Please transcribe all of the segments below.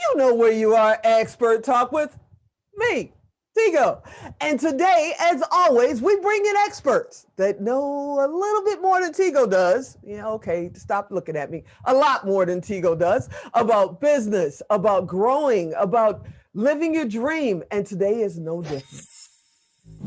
You know where you are, Expert Talk with me, Tigo. And today, as always, we bring in experts that know a little bit more than Tigo does. Yeah, okay, stop looking at me. A lot more than Tigo does about business, about growing, about living your dream. And today is no different.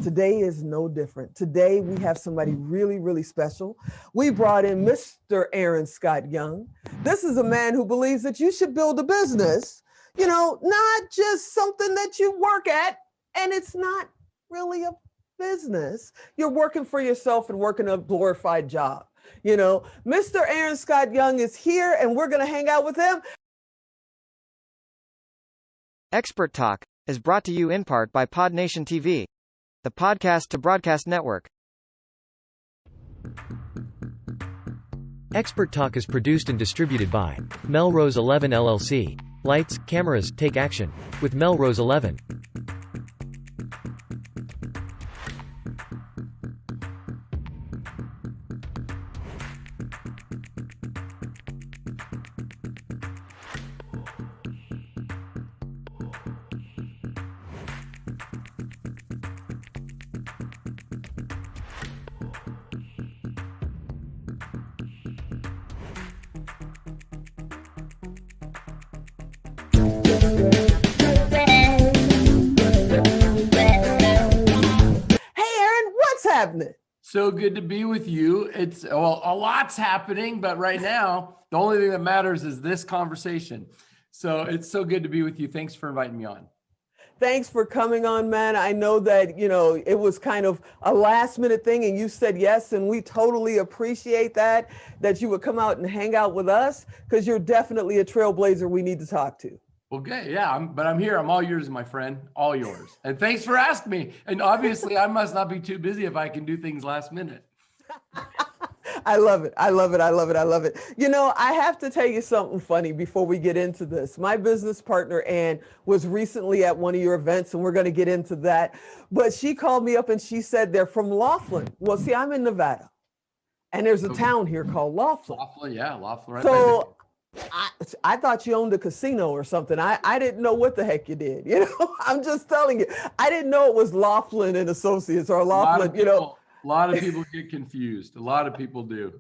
Today is no different. Today we have somebody really, really special. We brought in Mr. Aaron Scott Young. This is a man who believes that you should build a business, not just something that you work at, and it's not really a business. You're working for yourself and working a glorified job. Mr. Aaron Scott Young is here, and we're going to hang out with him. Expert Talk is brought to you in part by PodNation TV, the podcast to broadcast network. Expert Talk is produced and distributed by Melrose 11 LLC. Lights, cameras, take action with Melrose 11. Happening. So good to be with you. It's a lot's happening, but right now the only thing that matters is this conversation. So it's so good to be with you. Thanks for inviting me on. Thanks for coming on, man. I know that, it was kind of a last minute thing and you said yes, and we totally appreciate that you would come out and hang out with us, because you're definitely a trailblazer we need to talk to. Okay, yeah, I'm here. I'm all yours, my friend, all yours. And thanks for asking me. And obviously, I must not be too busy if I can do things last minute. I love it. I love it. I love it. I love it. I have to tell you something funny before we get into this. My business partner, Ann, was recently at one of your events, and we're going to get into that. But she called me up and she said they're from Laughlin. Well, see, I'm in Nevada, and there's a town here called Laughlin. Laughlin, yeah, Laughlin. Right. So I thought you owned a casino or something. I didn't know what the heck you did. I'm just telling you. I didn't know it was Laughlin and Associates or Laughlin, A lot of people get confused. A lot of people do.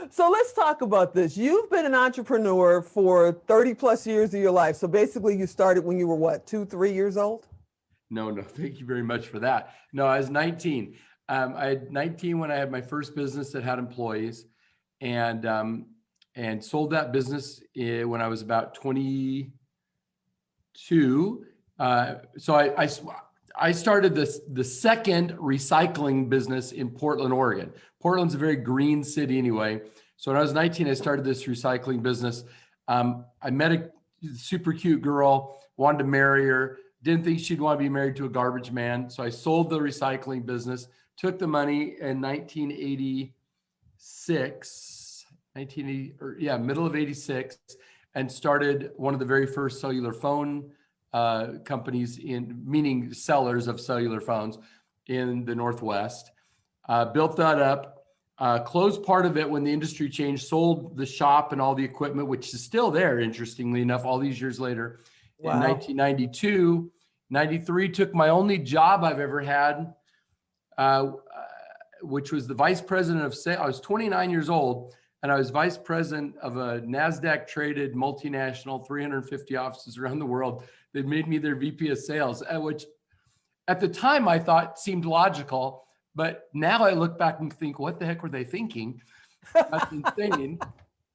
So let's talk about this. You've been an entrepreneur for 30 plus years of your life. So basically you started when you were what, 2-3 years old? No, thank you very much for that. No, I was 19. I had 19 when I had my first business that had employees, and sold that business when I was about 22. So I started the second recycling business in Portland, Oregon. Portland's a very green city anyway. So when I was 19, I started this recycling business. I met a super cute girl, wanted to marry her, didn't think she'd want to be married to a garbage man. So I sold the recycling business, took the money in middle of 86, and started one of the very first cellular phone companies, meaning sellers of cellular phones in the Northwest. Built that up, closed part of it when the industry changed, sold the shop and all the equipment, which is still there, interestingly enough, all these years later. Wow. In 1992, 93, took my only job I've ever had, which was the vice president of sales. I was 29 years old. And I was vice president of a NASDAQ traded multinational, 350 offices around the world. They made me their VP of sales, which at the time I thought seemed logical, but now I look back and think, what the heck were they thinking? That's insane.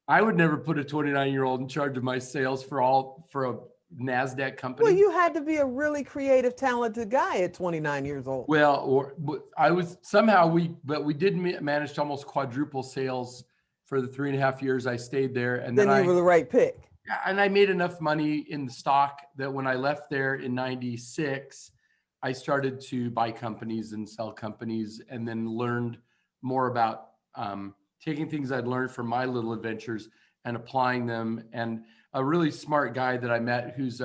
I would never put a 29-year-old in charge of my sales for a NASDAQ company. Well, you had to be a really creative, talented guy at 29 years old. Well, we did manage to almost quadruple sales for the 3.5 years I stayed there. And then you were the right pick. Yeah, and I made enough money in the stock that when I left there in 96, I started to buy companies and sell companies, and then learned more about taking things I'd learned from my little adventures and applying them. And a really smart guy that I met he's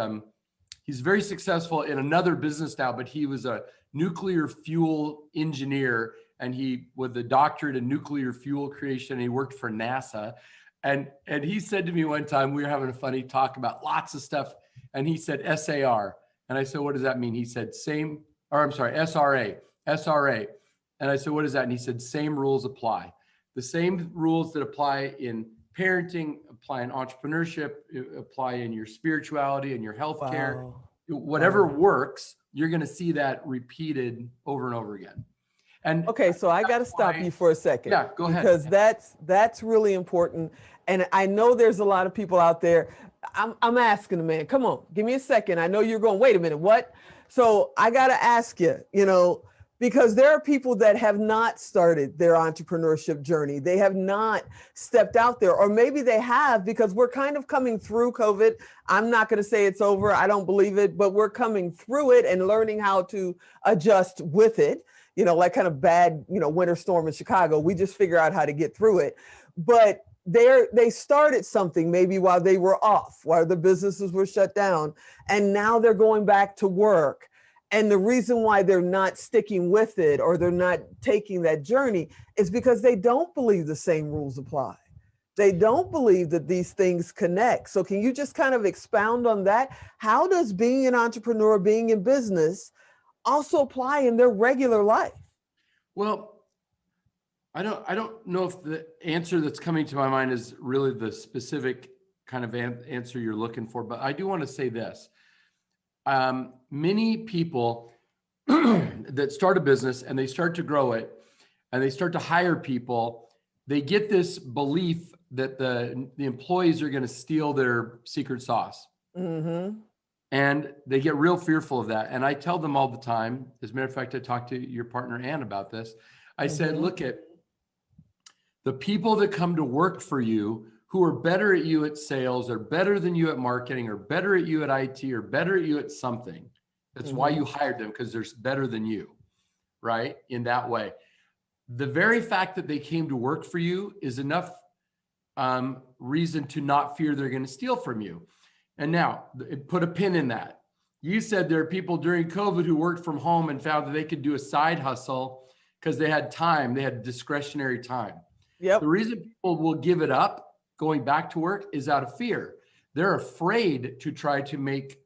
very successful in another business now, but he was a nuclear fuel engineer, and he with a doctorate in nuclear fuel creation, and he worked for NASA. And he said to me one time, we were having a funny talk about lots of stuff. And he said, SAR. And I said, what does that mean? He said, SRA. And I said, what is that? And he said, same rules apply. The same rules that apply in parenting, apply in entrepreneurship, apply in your spirituality and your healthcare. Wow. Whatever works, you're going to see that repeated over and over again. And okay, so I got to stop you for a second. Yeah, go ahead. Because that's really important. And I know there's a lot of people out there. I'm asking the man, come on, give me a second. I know you're going, wait a minute, what? So I got to ask you, because there are people that have not started their entrepreneurship journey. They have not stepped out there, or maybe they have because we're kind of coming through COVID. I'm not going to say it's over. I don't believe it, but we're coming through it and learning how to adjust with it. Like kind of bad, winter storm in Chicago. We just figure out how to get through it. But they started something maybe while they were off, while the businesses were shut down, and now they're going back to work. And the reason why they're not sticking with it or they're not taking that journey is because they don't believe the same rules apply. They don't believe that these things connect. So can you just kind of expound on that? How does being an entrepreneur, being in business, also apply in their regular life? Well, I don't know if the answer that's coming to my mind is really the specific kind of answer you're looking for, but I do want to say this. Many people that start a business and they start to grow it and they start to hire people, they get this belief that the employees are going to steal their secret sauce. Mm-hmm. And they get real fearful of that. And I tell them all the time, as a matter of fact, I talked to your partner, Ann, about this. I said, look at the people that come to work for you who are better at you at sales, or better than you at marketing, or better at you at IT, or better at you at something. That's why you hired them, because they're better than you, right? In that way. The very fact that they came to work for you is enough reason to not fear they're going to steal from you. And now, put a pin in that. You said there are people during COVID who worked from home and found that they could do a side hustle because they had time, they had discretionary time. Yep. The reason people will give it up going back to work is out of fear. They're afraid to try to make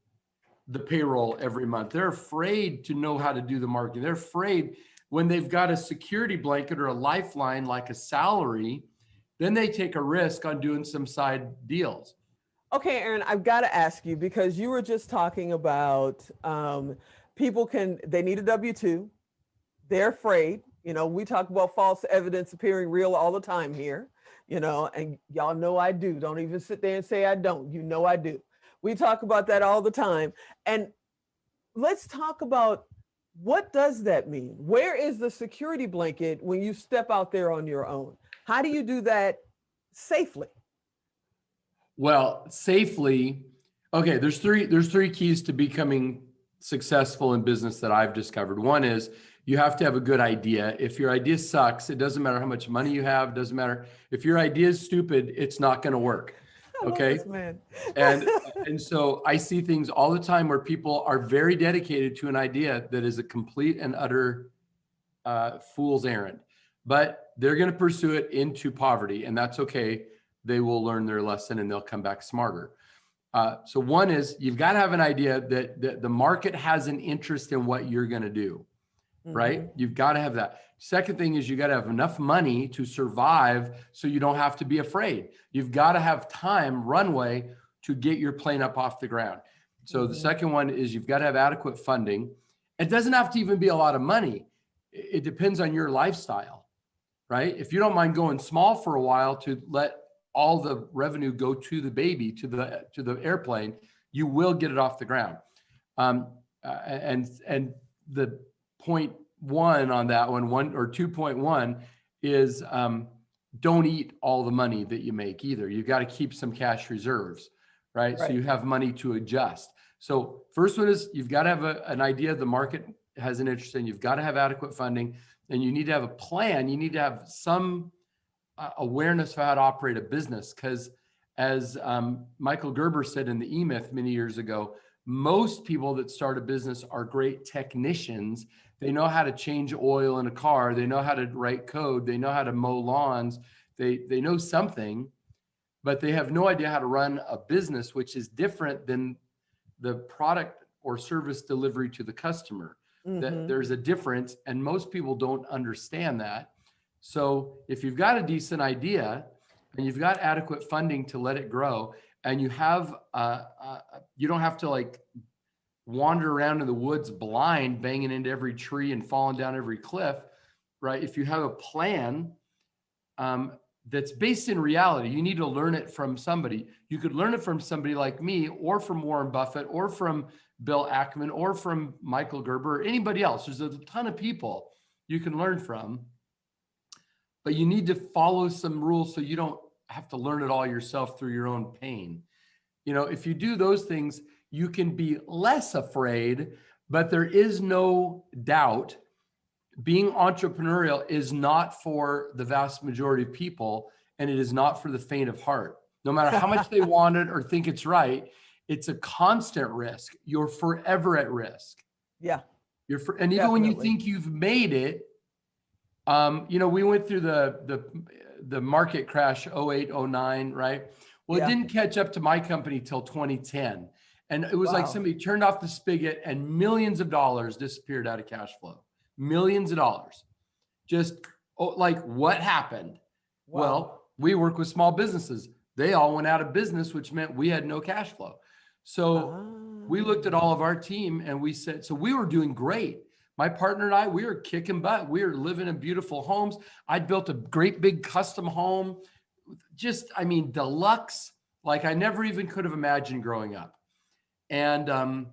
the payroll every month. They're afraid to know how to do the marketing. They're afraid when they've got a security blanket or a lifeline like a salary, then they take a risk on doing some side deals. Okay, Aaron, I've got to ask you, because you were just talking about people they need a W-2. They're afraid. We talk about false evidence appearing real all the time here, and y'all know I do. Don't even sit there and say I don't. I do. We talk about that all the time. And let's talk about, what does that mean? Where is the security blanket when you step out there on your own? How do you do that safely? Well, safely, okay, there's three keys to becoming successful in business that I've discovered. One is you have to have a good idea. If your idea sucks, it doesn't matter how much money you have, doesn't matter. If your idea is stupid, it's not going to work. Okay. This, man. and so I see things all the time where people are very dedicated to an idea that is a complete and utter fool's errand, but they're going to pursue it into poverty, and that's okay. They will learn their lesson and they'll come back smarter. So one is, you've got to have an idea that the market has an interest in what you're going to do, right? You've got to have that. Second thing is, you got to have enough money to survive so you don't have to be afraid. You've got to have time, runway, to get your plane up off the ground. So the second one is, you've got to have adequate funding. It doesn't have to even be a lot of money. It depends on your lifestyle, right? If you don't mind going small for a while to let all the revenue go to the baby, to the airplane, you will get it off the ground. And the point one on that one or 2.1 is don't eat all the money that you make either. You've got to keep some cash reserves, right? So you have money to adjust. So first one is, you've got to have an idea the market has an interest in. You've got to have adequate funding, and you need to have a plan. You need to have some awareness of how to operate a business, because as Michael Gerber said in the E-Myth many years ago, most people that start a business are great technicians. They know how to change oil in a car. They know how to write code. They know how to mow lawns. They know something, but they have no idea how to run a business, which is different than the product or service delivery to the customer. That there's a difference, and most people don't understand that. So if you've got a decent idea and you've got adequate funding to let it grow, and you have, you don't have to like wander around in the woods blind, banging into every tree and falling down every cliff, right? If you have a plan that's based in reality, you need to learn it from somebody. You could learn it from somebody like me, or from Warren Buffett, or from Bill Ackman, or from Michael Gerber, or anybody else. There's a ton of people you can learn from, but you need to follow some rules so you don't have to learn it all yourself through your own pain. You know, if you do those things, you can be less afraid, but there is no doubt being entrepreneurial is not for the vast majority of people, and it is not for the faint of heart. No matter how much they want it or think it's right, it's a constant risk. You're forever at risk. Yeah. And even when you think you've made it, you know, we went through the market crash 08, 09, right? Well, it didn't catch up to my company till 2010. And it was like somebody turned off the spigot and millions of dollars disappeared out of cash flow. Millions of dollars. Just like, what happened? Wow. Well, we work with small businesses. They all went out of business, which meant we had no cash flow. So we looked at all of our team and we said, so we were doing great. My partner and I, we were kicking butt. We were living in beautiful homes. I'd built a great big custom home. Just, I mean, deluxe, like I never even could have imagined growing up. And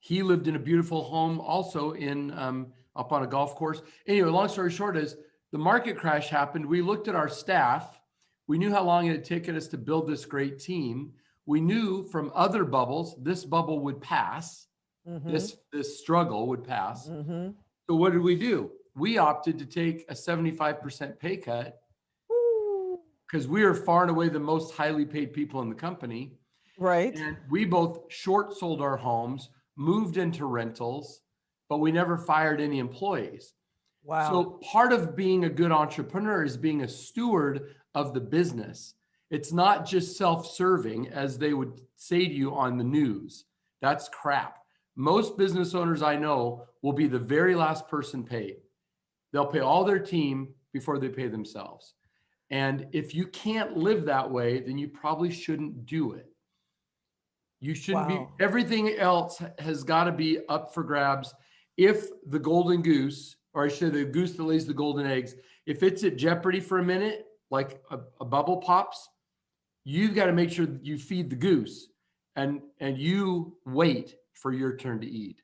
he lived in a beautiful home also in up on a golf course. Anyway, long story short is the market crash happened. We looked at our staff. We knew how long it had taken us to build this great team. We knew from other bubbles, this bubble would pass. This struggle would pass. So what did we do? We opted to take a 75% pay cut because we are far and away the most highly paid people in the company. Right. And we both short sold our homes, moved into rentals, but we never fired any employees. Wow. So part of being a good entrepreneur is being a steward of the business. It's not just self-serving, as they would say to you on the news. That's crap. Most business owners I know will be the very last person paid. They'll pay all their team before they pay themselves. And if you can't live that way, then you probably shouldn't do it. You shouldn't be, everything else has got to be up for grabs. If the golden goose, or I should say the goose that lays the golden eggs, if it's at jeopardy for a minute, like a bubble pops, you've got to make sure that you feed the goose and you wait for your turn to eat.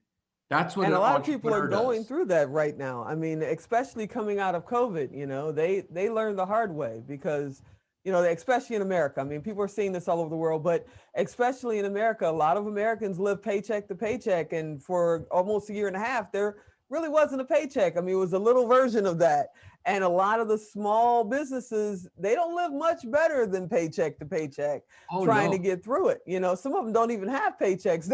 That's what a lot of people are going through that right now. I mean, especially coming out of COVID, you know, they learned the hard way because, you know, especially in America. I mean, people are seeing this all over the world, but especially in America, a lot of Americans live paycheck to paycheck. And for almost a year and a half, there really wasn't a paycheck. I mean, it was a little version of that. And a lot of the small businesses, they don't live much better than paycheck to paycheck, trying to get through it. You know, some of them don't even have paychecks.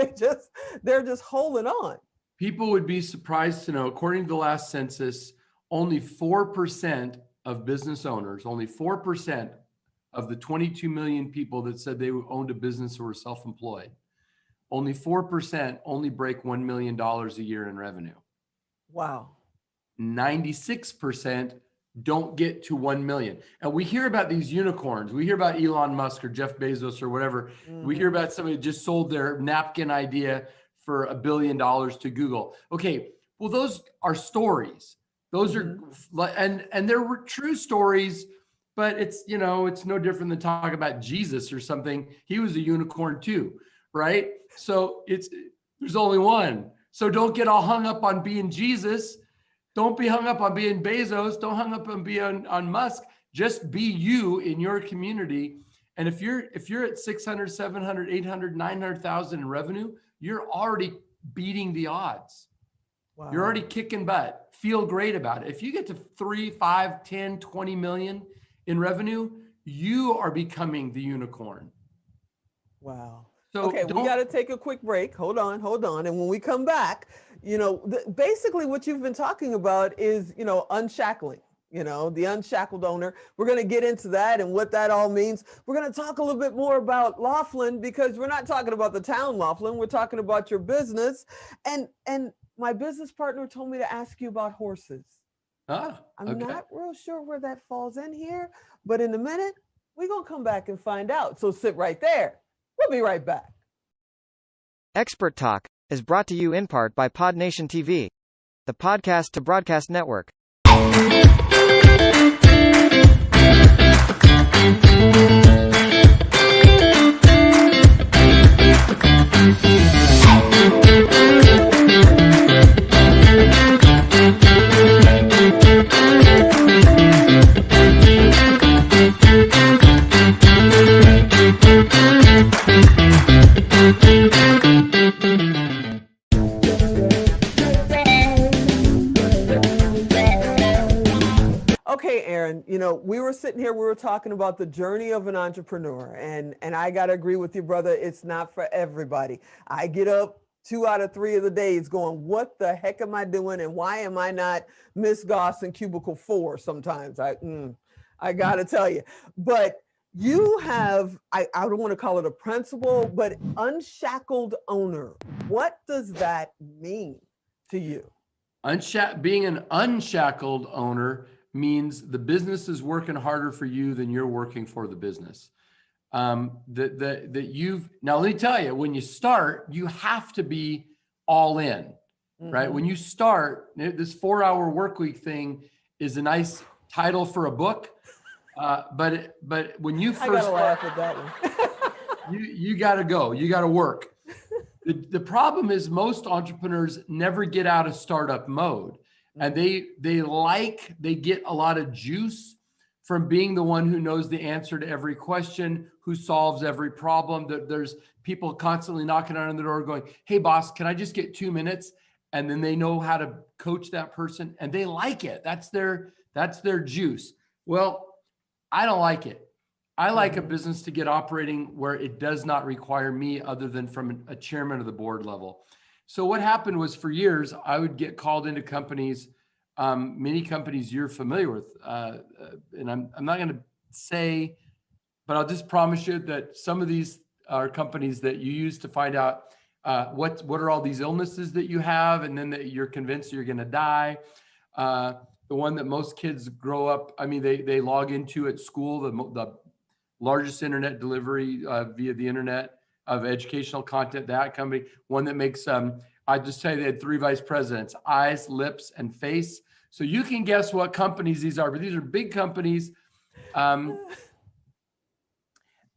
They're just holding on. People would be surprised to know, according to the last census, only 4% of business owners, only 4% of the 22 million people that said they owned a business or were self-employed, only 4% only break $1 million a year in revenue. Wow. 96% don't get to 1 million. And we hear about these unicorns. We hear about Elon Musk or Jeff Bezos or whatever. We hear about somebody who just sold their napkin idea for $1 billion to Google. Okay, well, those are stories. Those are, and there were true stories, but it's, you know, it's no different than talking about Jesus or something. He was a unicorn too, right? So there's only one. So don't get all hung up on being Jesus. Don't be hung up on being Bezos. Don't hung up on being on Musk. Just be you in your community. And if you're at 600, 700, 800, 900,000 in revenue, you're already beating the odds. Wow. You're already kicking butt. Feel great about it. If you get to 3, 5, 10, 20 million in revenue, you are becoming the unicorn. Wow. So okay, we got to take a quick break. Hold on. And when we come back, you know, basically what you've been talking about is, you know, unshackling. the Unshackled Owner. We're going to get into that and what that all means. We're going to talk a little bit more about Laughlin, because we're not talking about the town Laughlin. We're talking about your business. And my business partner told me to ask you about horses. Ah, I'm okay. not real sure where that falls in here, but in a minute, we're going to come back and find out. So sit right there. We'll be right back. Expert Talk is brought to you in part by PodNation TV, the podcast to broadcast network. Okay, Aaron, we were sitting here, we were talking about the journey of an entrepreneur, and I got to agree with you, brother. It's not for everybody. I get up 2 out of 3 of the days going, what the heck am I doing? And why am I not Miss Goss in cubicle 4 sometimes? I got to tell you, but you have, I don't want to call it a principle, but Unshackled Owner. What does that mean to you? Being an unshackled owner means the business is working harder for you than you're working for the business. Now let me tell you, when you start, you have to be all in, right? When you start, this 4-hour work week thing is a nice title for a book. But when you first I gotta laugh at that one. you gotta go, you gotta work. The problem is most entrepreneurs never get out of startup mode, and they get a lot of juice from being the one who knows the answer to every question, who solves every problem. There's people constantly knocking on the door going, hey boss, can I just get 2 minutes? And then they know how to coach that person and they like it. That's their juice. Well, I don't like it. I like a business to get operating where it does not require me other than from a chairman of the board level. So what happened was, for years, I would get called into companies, many companies you're familiar with. And I'm not going to say, but I'll just promise you that some of these are companies that you use to find out what are all these illnesses that you have, and then that you're convinced you're going to die. The one that most kids grow up, they log into at school, the largest internet delivery via the internet of educational content, that company. One that makes, I just tell you, they had 3 vice presidents: eyes, lips, and face. So you can guess what companies these are, but these are big companies. And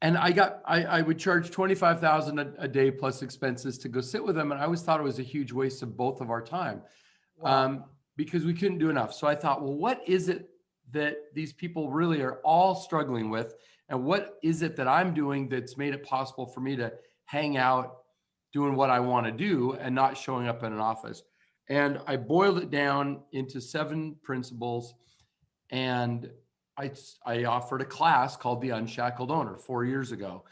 I would charge $25,000 a day plus expenses to go sit with them. And I always thought it was a huge waste of both of our time. Wow. Because we couldn't do enough. So I thought, well, what is it that these people really are all struggling with? And what is it that I'm doing that's made it possible for me to hang out doing what I want to do and not showing up in an office? And I boiled it down into 7 principles. And I offered a class called the Unshackled Owner 4 years ago.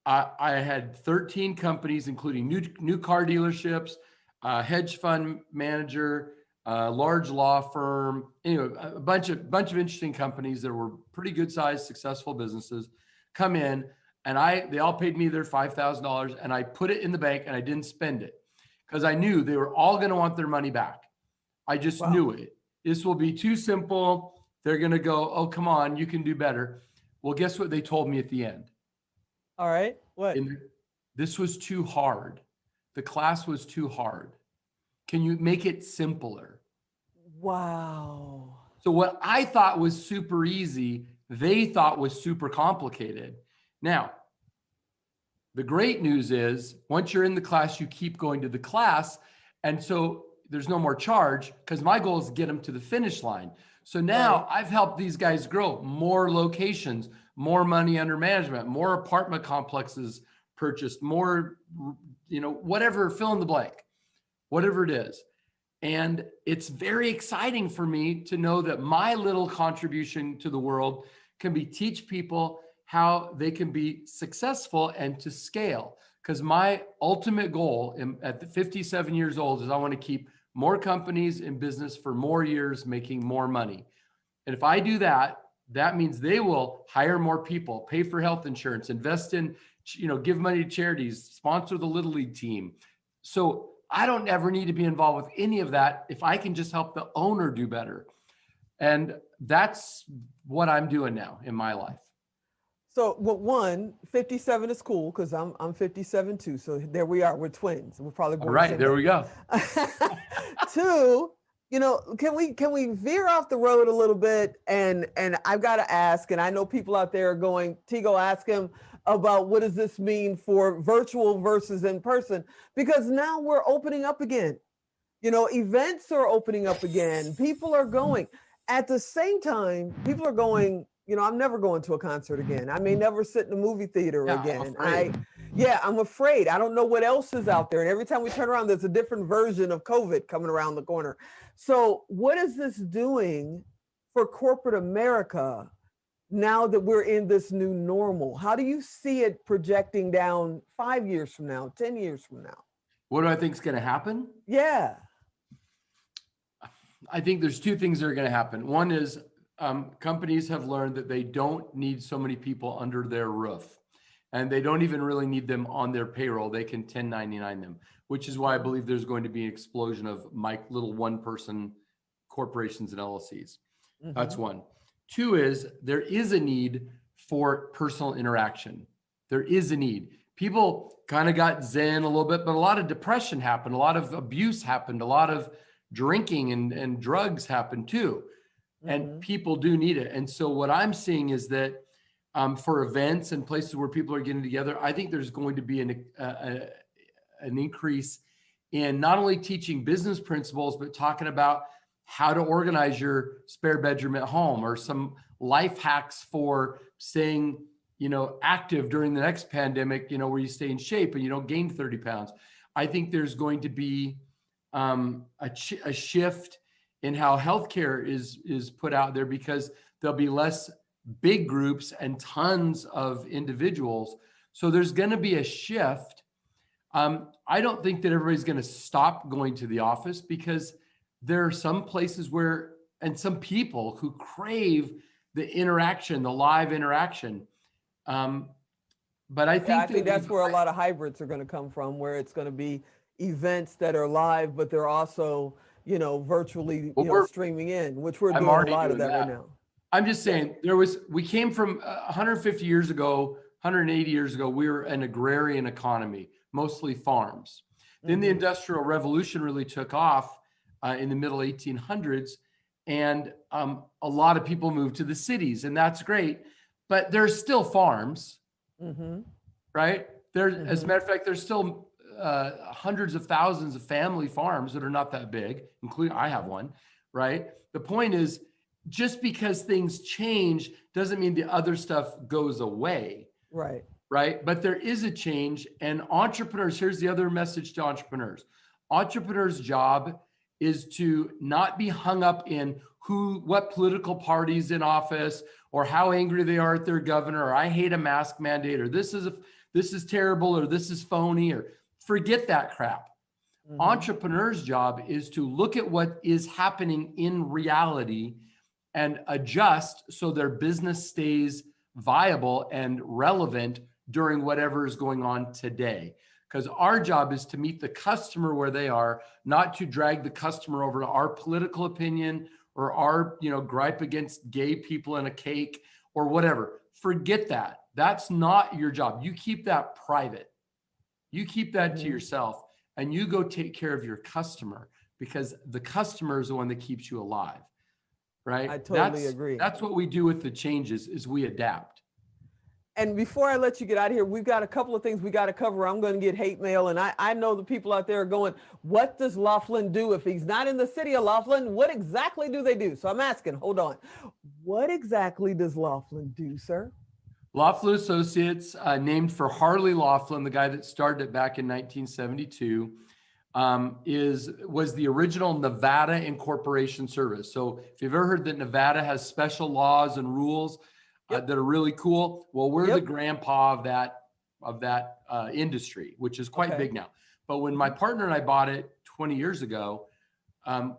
I had 13 companies, including new car dealerships, hedge fund manager, large law firm, anyway, a bunch of interesting companies that were pretty good sized, successful businesses come in, and they all paid me their $5,000, and I put it in the bank and I didn't spend it because I knew they were all going to want their money back. I just knew it. This will be too simple. They're going to go, oh, come on, you can do better. Well, guess what they told me at the end? All right. What? This was too hard. The class was too hard. Can you make it simpler? Wow. So what I thought was super easy, they thought was super complicated. Now, the great news is once you're in the class, you keep going to the class. And so there's no more charge, because my goal is to get them to the finish line. So now I've helped these guys grow more locations, more money under management, more apartment complexes purchased, more, whatever, fill in the blank, whatever it is. And it's very exciting for me to know that my little contribution to the world can be teach people how they can be successful and to scale. Because my ultimate goal at the 57 years old is I want to keep more companies in business for more years, making more money. And if I do that, that means they will hire more people, pay for health insurance, invest in, give money to charities, sponsor the Little League team. So I don't ever need to be involved with any of that if I can just help the owner do better. And that's what I'm doing now in my life. So, well, one, 57 is cool because I'm 57 too. So there we are. We're twins. We're probably born. All right, there we go. Two, can we veer off the road a little bit? And I've got to ask, and I know people out there are going, Tigo, ask him about what does this mean for virtual versus in person? Because now we're opening up again. Events are opening up again. People are going. At the same time, people are going, I'm never going to a concert again. I may never sit in a movie theater again. I'm afraid. I don't know what else is out there. And every time we turn around, there's a different version of COVID coming around the corner. So what is this doing for corporate America now that we're in this new normal? How do you see it projecting down 5 years from now, 10 years from now? What do I think is going to happen? Yeah. I think there's two things that are going to happen. One is companies have learned that they don't need so many people under their roof, and they don't even really need them on their payroll. They can 1099 them, which is why I believe there's going to be an explosion of little one-person corporations and LLCs. Mm-hmm. That's one. Two is there is a need for personal interaction. There is a need. People kind of got zen a little bit, but a lot of depression happened. A lot of abuse happened. A lot of drinking and drugs happened too. And people do need it. And so what I'm seeing is that for events and places where people are getting together, I think there's going to be an increase in not only teaching business principles, but talking about how to organize your spare bedroom at home, or some life hacks for staying, active during the next pandemic, where you stay in shape and you don't gain 30 pounds. I think there's going to be a shift in how healthcare is put out there, because there'll be less big groups and tons of individuals. So there's going to be a shift. I don't think that everybody's going to stop going to the office, because there are some places and some people who crave the interaction, the live interaction. But I think that's where a lot of hybrids are going to come from, where it's going to be events that are live, but they're also, virtually streaming in, which we're doing a lot of that right now. I'm just saying we came from 150 years ago, 180 years ago, we were an agrarian economy, mostly farms. Then the Industrial Revolution really took off in the middle 1800s. And a lot of people moved to the cities, and that's great, but there's still farms, right? As a matter of fact, there's still hundreds of thousands of family farms that are not that big, including I have one, right? The point is, just because things change doesn't mean the other stuff goes away. Right. Right. But there is a change, and entrepreneurs, here's the other message to entrepreneurs. Entrepreneurs' job is to not be hung up in what political party's in office, or how angry they are at their governor, or I hate a mask mandate, or this is terrible, or this is phony, or forget that crap. Entrepreneurs' job is to look at what is happening in reality and adjust so their business stays viable and relevant during whatever is going on today. Because our job is to meet the customer where they are, not to drag the customer over to our political opinion or our, gripe against gay people and a cake or whatever. Forget that. That's not your job. You keep that private. You keep that to yourself, and you go take care of your customer, because the customer is the one that keeps you alive. Right? I totally agree. That's what we do with the changes, is we adapt. And before I let you get out of here, we've got a couple of things we got to cover. I'm going to get hate mail, and I know the people out there are going, what does Laughlin do? If he's not in the city of Laughlin, what exactly do they do? So I'm asking, hold on. What exactly does Laughlin do, sir? Laughlin Associates, named for Harley Laughlin, the guy that started it back in 1972, was the original Nevada incorporation service. So if you've ever heard that Nevada has special laws and rules that are really cool, well, we're the grandpa of that industry, which is quite big now. But when my partner and I bought it 20 years ago,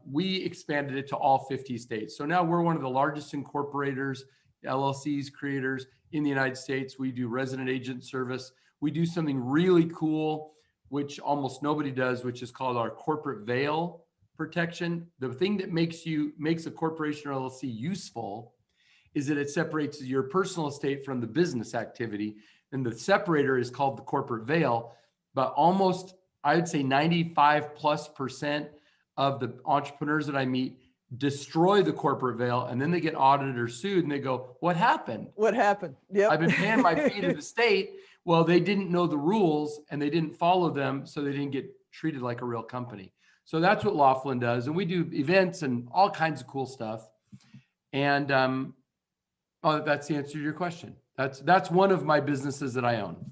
we expanded it to all 50 states. So now we're one of the largest incorporators, LLCs, creators in the United States. We do resident agent service. We do something really cool, which almost nobody does, which is called our corporate veil protection. The thing that makes a corporation or LLC useful is that it separates your personal estate from the business activity. And the separator is called the corporate veil. But almost, I would say 95+% of the entrepreneurs that I meet destroy the corporate veil, and then they get audited or sued and they go, what happened? What happened? Yep. I've been paying my fee to the state. Well, they didn't know the rules and they didn't follow them, so they didn't get treated like a real company. So that's what Laughlin does. And we do events and all kinds of cool stuff. And oh, that's the answer to your question. That's one of my businesses that I own.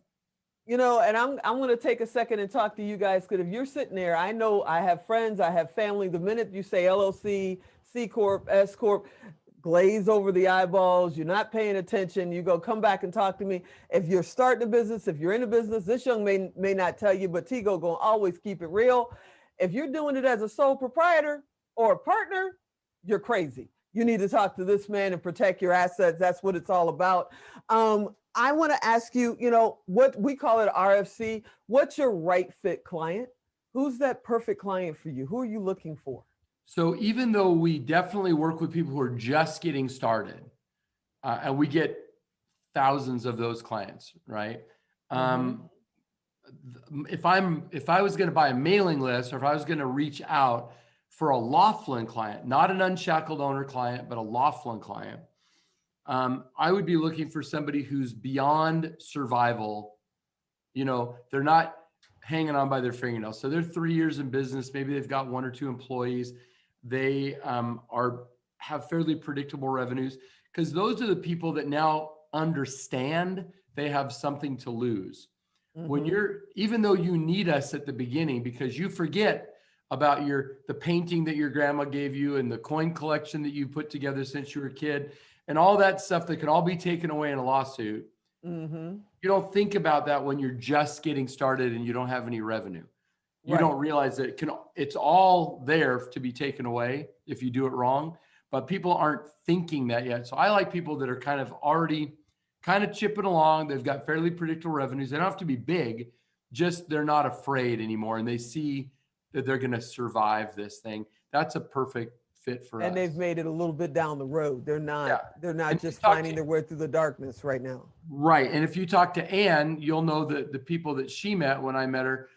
You know, and I'm going to take a second and talk to you guys, because if you're sitting there, I know I have friends, I have family. The minute you say LLC, C Corp, S Corp, glaze over the eyeballs, you're not paying attention, you go, come back and talk to me. If you're starting a business, if you're in a business, this young man may not tell you, but Tigo going to always keep it real. If you're doing it as a sole proprietor or a partner, you're crazy. You need to talk to this man and protect your assets. That's what it's all about. I want to ask you, you know, what we call it RFC. What's your right fit client? Who's that perfect client for you? Who are you looking for? So even though we definitely work with people who are just getting started, and we get thousands of those clients, right? If I was going to buy a mailing list, or if I was going to reach out for a Laughlin client, not an Unshackled Owner client, but a Laughlin client, I would be looking for somebody who's beyond survival. You know, they're not hanging on by their fingernails. So they're 3 years in business. Maybe they've got 1 or 2 employees. They have fairly predictable revenues, because those are the people that now understand they have something to lose. When even though you need us at the beginning, because you forget about the painting that your grandma gave you and the coin collection that you put together since you were a kid, and all that stuff that could all be taken away in a lawsuit. You don't think about that when you're just getting started and you don't have any revenue. You don't realize that it's all there to be taken away if you do it wrong, but people aren't thinking that yet. So I like people that are kind of already kind of chipping along. They've got fairly predictable revenues. They don't have to be big, just they're not afraid anymore. And they see that they're going to survive this thing. That's a perfect fit for us. And they've made it a little bit down the road. They're not And just finding their way through the darkness right now. Right. And if you talk to Ann, you'll know that the people that she met when I met her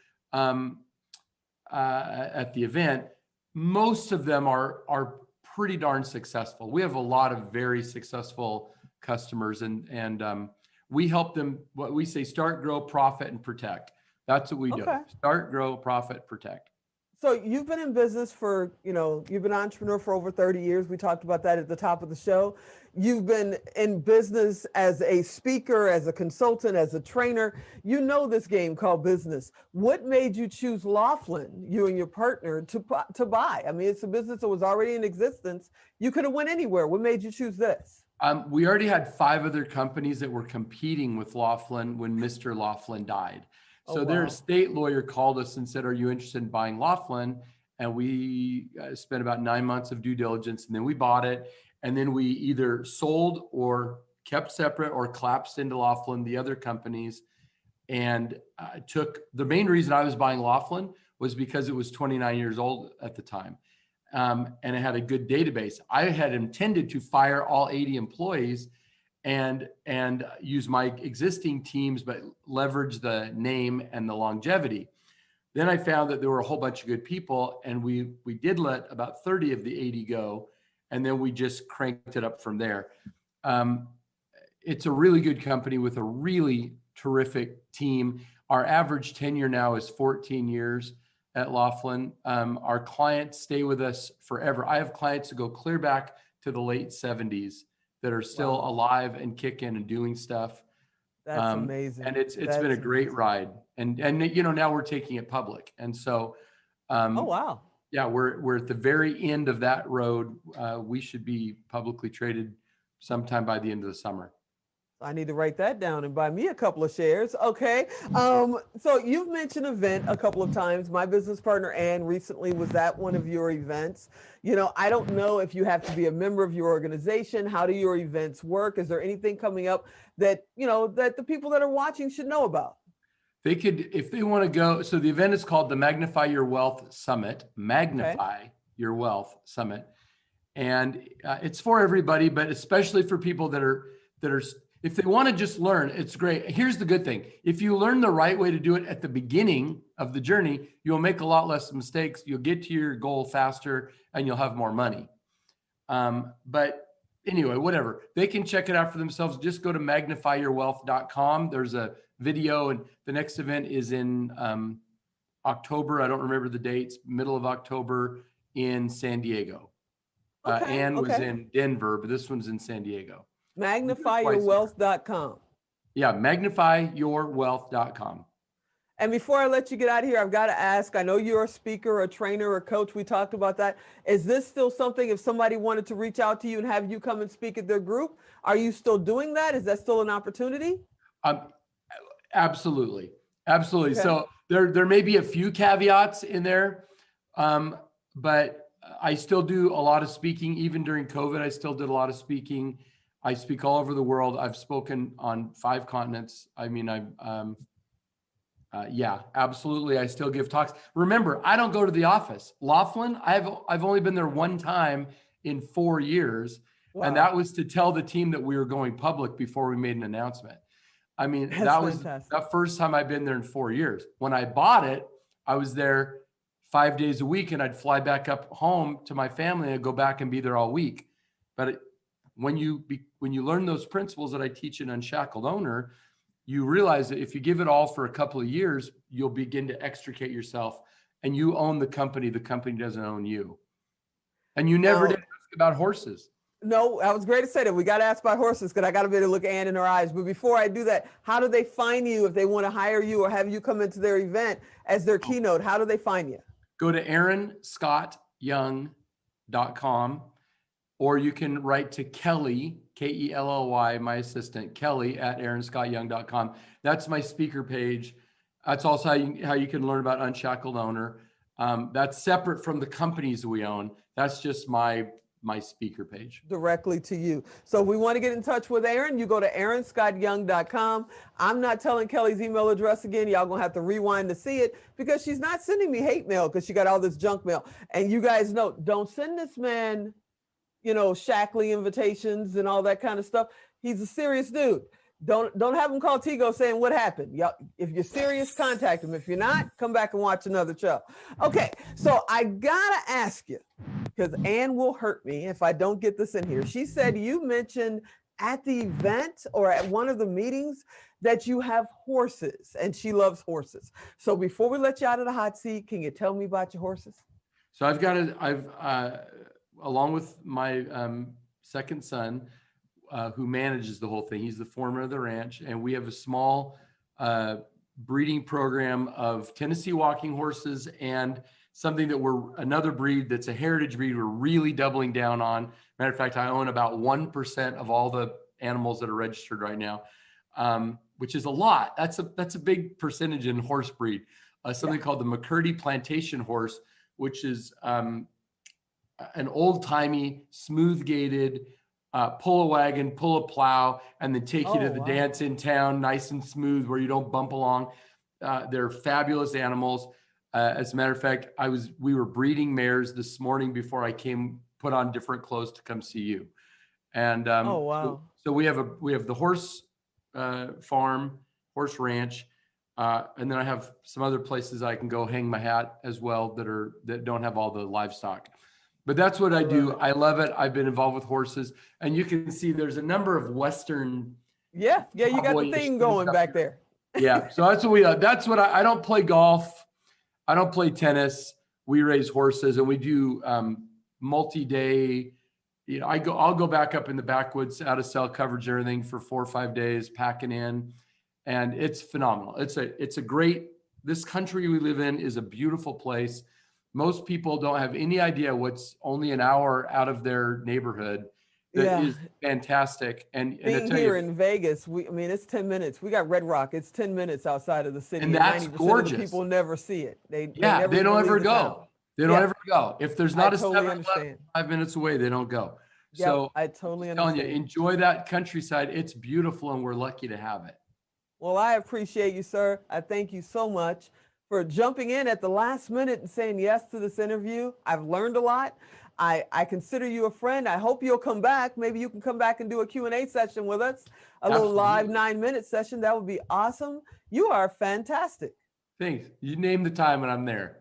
at the event, most of them are pretty darn successful. We have a lot of very successful customers, and we help them, what we say, start, grow, profit, and protect. That's what we do. Start, grow, profit, protect. So you've been in business for, you've been an entrepreneur for over 30 years. We talked about that at the top of the show. You've been in business as a speaker, as a consultant, as a trainer. You know this game called business. What made you choose Laughlin, you and your partner, to buy? I mean, it's a business that was already in existence. You could have went anywhere. What made you choose this? We already had 5 other companies that were competing with Laughlin when Mr. Laughlin died. So their estate lawyer called us and said, are you interested in buying Laughlin? And we spent about 9 months of due diligence, and then we bought it. And then we either sold or kept separate or collapsed into Laughlin, the other companies. And the main reason I was buying Laughlin was because it was 29 years old at the time. And it had a good database. I had intended to fire all 80 employees and use my existing teams, but leverage the name and the longevity. Then I found that there were a whole bunch of good people, and we did let about 30 of the 80 go, and then we just cranked it up from there. It's a really good company with a really terrific team. Our average tenure now is 14 years at Laughlin. Our clients stay with us forever. I have clients that go clear back to the late 70s that are still alive and kicking and doing stuff. That's amazing. And it's been a great ride. And now we're taking it public. And so, oh, wow. Yeah, we're at the very end of that road. We should be publicly traded sometime by the end of the summer. I need to write that down and buy me a couple of shares. Okay. So you've mentioned event a couple of times. My business partner, Ann, recently was at one of your events. I don't know if you have to be a member of your organization. How do your events work? Is there anything coming up that, that the people that are watching should know about? They could, if they want to go. So the event is called the Magnify Your Wealth Summit, Magnify Your Wealth Summit. And it's for everybody, but especially for people that are, if they want to just learn, it's great. Here's the good thing. If you learn the right way to do it at the beginning of the journey, you'll make a lot less mistakes. You'll get to your goal faster and you'll have more money. But anyway, whatever, they can check it out for themselves. Just go to magnifyyourwealth.com. There's a video, and the next event is in October. I don't remember the dates, middle of October in San Diego. Ann was in Denver, but this one's in San Diego. Magnifyyourwealth.com. Yeah, magnifyyourwealth.com. And before I let you get out of here, I've got to ask, I know you're a speaker, a trainer, a coach. We talked about that. Is this still something, if somebody wanted to reach out to you and have you come and speak at their group, are you still doing that? Is that still an opportunity? Absolutely. Absolutely. Okay. So there may be a few caveats in there, but I still do a lot of speaking. Even during COVID, I still did a lot of speaking. I speak all over the world. I've spoken on 5 continents. I mean, yeah, absolutely. I still give talks. Remember, I don't go to the office. Laughlin, I've only been there one time in 4 years. Wow. And that was to tell the team that we were going public before we made an announcement. I mean, that was the first time I've been there in 4 years. When I bought it, I was there 5 days a week, and I'd fly back up home to my family and I'd go back and be there all week. But when you learn those principles that I teach in Unshackled Owner, you realize that if you give it all for a couple of years, you'll begin to extricate yourself, and you own the company doesn't own you. And you never did ask about horses. No, that was great to say that. We got to ask about horses because I got to be able to look Ann in her eyes. But before I do that, how do they find you if they want to hire you or have you come into their event as their keynote? How do they find you? Go to AaronscottYoung.com, or you can write to Kelly, Kelly, my assistant, Kelly at AaronscottYoung.com. That's my speaker page. That's also how you can learn about Unshackled Owner. That's separate from the companies we own. That's just my speaker page. Directly to you. So if we want to get in touch with Aaron, you go to AaronscottYoung.com. I'm not telling Kelly's email address again. Y'all gonna have to rewind to see it because she's not sending me hate mail because she got all this junk mail. And you guys know, don't send this man, Shackley invitations and all that kind of stuff. He's a serious dude. Don't have him call Tigo saying what happened. Y'all, if you're serious, contact him. If you're not, come back and watch another show. Okay, so I gotta ask you, because Ann will hurt me if I don't get this in here. She said you mentioned at the event or at one of the meetings that you have horses, and she loves horses. So before we let you out of the hot seat, can you tell me about your horses? So I've along with my second son, who manages the whole thing. He's the foreman of the ranch, and we have a small breeding program of Tennessee walking horses and something that another breed that's a heritage breed we're really doubling down on. Matter of fact, I own about 1% of all the animals that are registered right now, which is a lot. That's a big percentage in horse breed. Something called the McCurdy Plantation horse, which is an old-timey, smooth-gated, pull a wagon, pull a plow, and then take you to the dance in town, nice and smooth where you don't bump along. They're fabulous animals. As a matter of fact, we were breeding mares this morning before I put on different clothes to come see you. And so we have the horse farm, horse ranch, and then I have some other places I can go hang my hat as well that don't have all the livestock. But that's what I do. I love it. I've been involved with horses, and you can see there's a number of Western. Yeah, you got the thing going back there. Yeah, so that's what I don't play golf. I don't play tennis. We raise horses, and we do multi-day. I'll go back up in the backwoods, out of cell coverage, and everything for 4 or 5 days, packing in, and it's phenomenal. This country we live in is a beautiful place. Most people don't have any idea what's only an hour out of their neighborhood, that is fantastic. And I being tell here you, in Vegas, I mean, it's 10 minutes. We got Red Rock. It's 10 minutes outside of the city. and that's 90% gorgeous. of the people never see it. They Yeah, never they don't even ever leave the town. go. They don't Yeah. ever go. If there's I not a totally 7-Eleven understand. 5 minutes away, they don't go. Yep, So I totally I'm telling you, understand. enjoy that countryside. It's beautiful, and we're lucky to have it. Well, I appreciate you, sir. I thank you so much for jumping in at the last minute and saying yes to this interview. I've learned a lot. I consider you a friend. I hope you'll come back. Maybe you can come back and do a Q&A session with us, a little live Absolutely. 9-minute session. That would be awesome. You are fantastic. Thanks. You name the time and I'm there.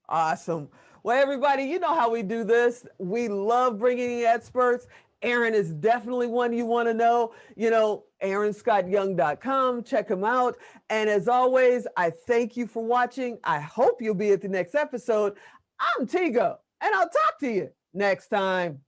Awesome. Well, everybody, you know how we do this. We love bringing in experts. Aaron is definitely one you want to know. You know, aaronscottyoung.com. Check him out. And as always, I thank you for watching. I hope you'll be at the next episode. I'm Tigo, and I'll talk to you next time.